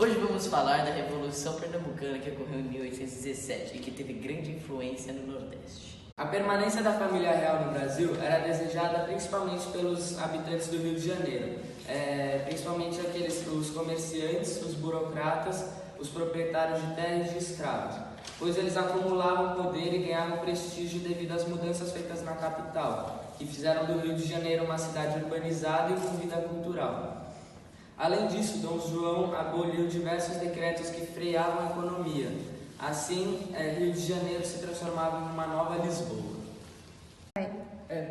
Hoje vamos falar da Revolução Pernambucana que ocorreu em 1817 e que teve grande influência no Nordeste. A permanência da família real no Brasil era desejada principalmente pelos habitantes do Rio de Janeiro, principalmente os comerciantes, os burocratas, os proprietários de terras e de escravos, pois eles acumulavam poder e ganhavam prestígio devido às mudanças feitas na capital, que fizeram do Rio de Janeiro uma cidade urbanizada e com vida cultural. Além disso, Dom João aboliu diversos decretos que freavam a economia. Assim, Rio de Janeiro se transformava em uma nova Lisboa.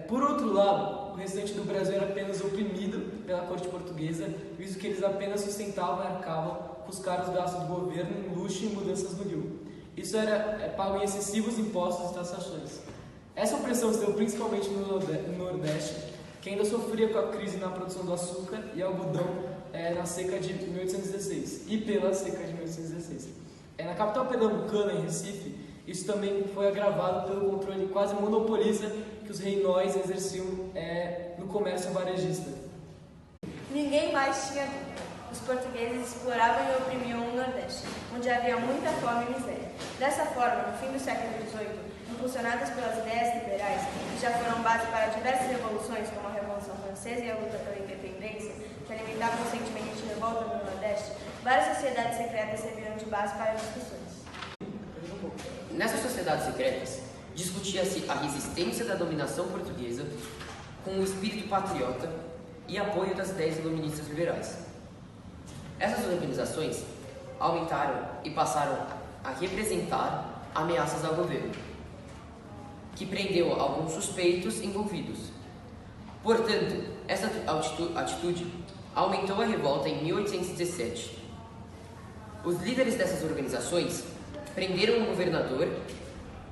Por outro lado, o restante do Brasil era apenas oprimido pela corte portuguesa, visto que eles apenas sustentavam e arcavam com os caros gastos do governo em luxo e mudanças no Rio. Isso era pago em excessivos impostos e taxações. Essa opressão se deu principalmente no Nordeste, que ainda sofria com a crise na produção do açúcar e algodão na seca de 1816 e pela seca de 1816. Na capital pernambucana, em Recife, isso também foi agravado pelo controle quase monopolista que os reinóis exerciam no comércio varejista. Ninguém mais tinha dúvida. Os portugueses exploravam e oprimiam o Nordeste, onde havia muita fome e miséria. Dessa forma, no fim do século XVIII, impulsionadas pelas ideias liberais, que já foram base para diversas revoluções, como a Revolução Francesa e a luta pela independência, que alimentavam o sentimento de revolta no Nordeste, várias sociedades secretas serviram de base para discussões. Nessas sociedades secretas, discutia-se a resistência da dominação portuguesa com o espírito patriota e apoio das ideias iluministas liberais. Essas organizações aumentaram e passaram a representar ameaças ao governo, que prendeu alguns suspeitos envolvidos. Portanto, essa atitude aumentou a revolta em 1817. Os líderes dessas organizações prenderam o governador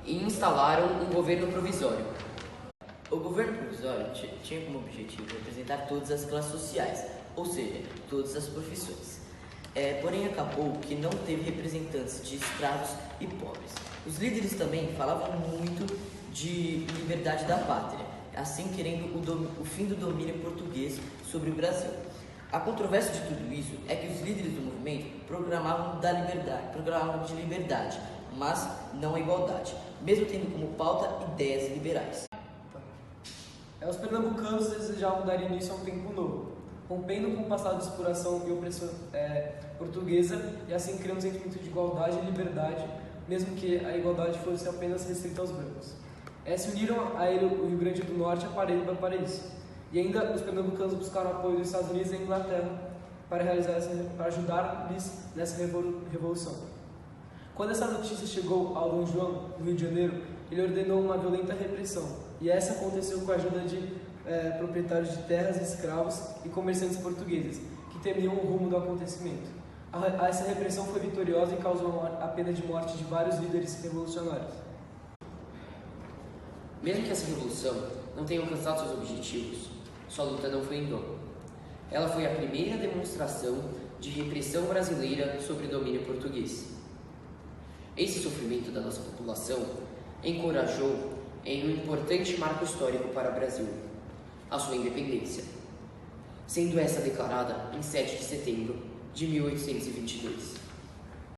e instalaram um governo provisório. O governo provisório tinha como objetivo representar todas as classes sociais, ou seja, todas as profissões. Porém, acabou que não teve representantes de escravos e pobres. Os líderes também falavam muito de liberdade da pátria, assim querendo o fim do domínio português sobre o Brasil. A controvérsia de tudo isso é que os líderes do movimento proclamavam de liberdade, mas não a igualdade, mesmo tendo como pauta ideias liberais. Os pernambucanos desejavam dar início a um tempo novo, rompendo com o passado de exploração e opressão portuguesa e assim criando um sentimento de igualdade e liberdade, mesmo que a igualdade fosse apenas restrita aos brancos. Se uniram a ele o Rio Grande do Norte e a Paraíba para isso. E ainda os pernambucanos buscaram apoio dos Estados Unidos e da Inglaterra para ajudar-lhes nessa revolução. Quando essa notícia chegou ao Dom João, no Rio de Janeiro, ele ordenou uma violenta repressão. E essa aconteceu com a ajuda de proprietários de terras, escravos e comerciantes portugueses, que temiam o rumo do acontecimento. Essa repressão foi vitoriosa e causou a pena de morte de vários líderes revolucionários. Mesmo que essa revolução não tenha alcançado seus objetivos, sua luta não foi em vão. Ela foi a primeira demonstração de repressão brasileira sobre o domínio português. Esse sofrimento da nossa população encorajou em um importante marco histórico para o Brasil, a sua independência, sendo essa declarada em 7 de setembro de 1822.